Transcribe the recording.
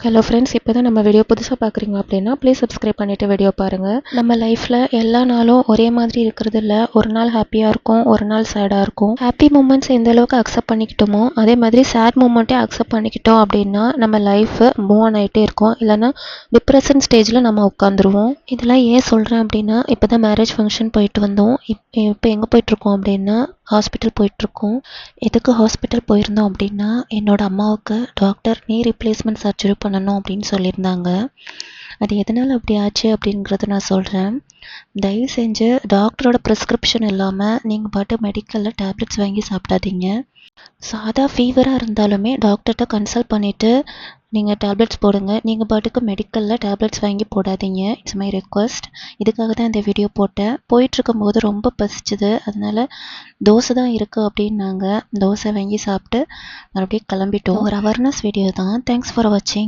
Hello friends, இப்போ தான் நம்ம வீடியோ புதுசாக பார்க்குறீங்க அப்படின்னா ப்ளீஸ் சப்ஸ்கிரைப் பண்ணிவிட்டு வீடியோ பாருங்கள். நம்ம லைஃப்பில் எல்லா நாளும் ஒரே மாதிரி இருக்கிறது இல்லை. ஒரு நாள் ஹாப்பியாக இருக்கும், ஒரு நாள் சேடாக இருக்கும். ஹாப்பி மூமெண்ட்ஸ் எந்த அளவுக்கு அக்செப்ட் பண்ணிக்கிட்டோமோ அதே மாதிரி சேட் மூமெண்ட்டே அக்செப்ட் பண்ணிக்கிட்டோம் அப்படின்னா நம்ம லைஃபு மூவ் ஆன் ஆகிட்டே இருக்கும். இல்லைனா டிப்ரெஷன் ஸ்டேஜில் நம்ம உட்காந்துருவோம். இதெல்லாம் ஏன் சொல்கிறேன் அப்படின்னா, இப்போ தான் மேரேஜ் ஃபங்க்ஷன் போயிட்டு வந்தோம். இப்போ எங்கே போயிட்டுருக்கோம் அப்படின்னா ஹாஸ்பிட்டல் போயிட்டுருக்கோம். எதுக்கு ஹாஸ்பிட்டல் போயிருந்தோம் அப்படின்னா, என்னோடய அம்மாவுக்கு டாக்டர் நீ ரீப்ளேஸ்மெண்ட் சர்ஜரி பண்ணணும் அப்படின்னு சொல்லியிருந்தாங்க. அது எதனால் அப்படி ஆச்சு அப்படிங்கிறத நான் சொல்கிறேன். தயவு செஞ்சு டாக்டரோட ப்ரிஸ்கிரிப்ஷன் இல்லாமல் நீங்கள் பாட்டு மெடிக்கலில் டேப்லெட்ஸ் வாங்கி சாப்பிடாதீங்க. சாதா ஃபீவராக இருந்தாலுமே டாக்டர்கிட்ட கன்சல்ட் பண்ணிவிட்டு நீங்கள் டேப்லெட்ஸ் போடுங்க. நீங்கள் பாட்டுக்கு மெடிக்கலில் டேப்லெட்ஸ் வாங்கி போடாதீங்க. It's my request. இதுக்காக தான் இந்த வீடியோ போட்டேன். போயிட்டுருக்கும்போது ரொம்ப பசிச்சுது, அதனால் தோசை தான் இருக்குது அப்படின்னாங்க. தோசை வாங்கி சாப்பிட்டு மறுபடியும் கிளம்பிட்டோம். ஒரு அவேர்னஸ் வீடியோ தான். தேங்க்ஸ் ஃபார் வாட்சிங்.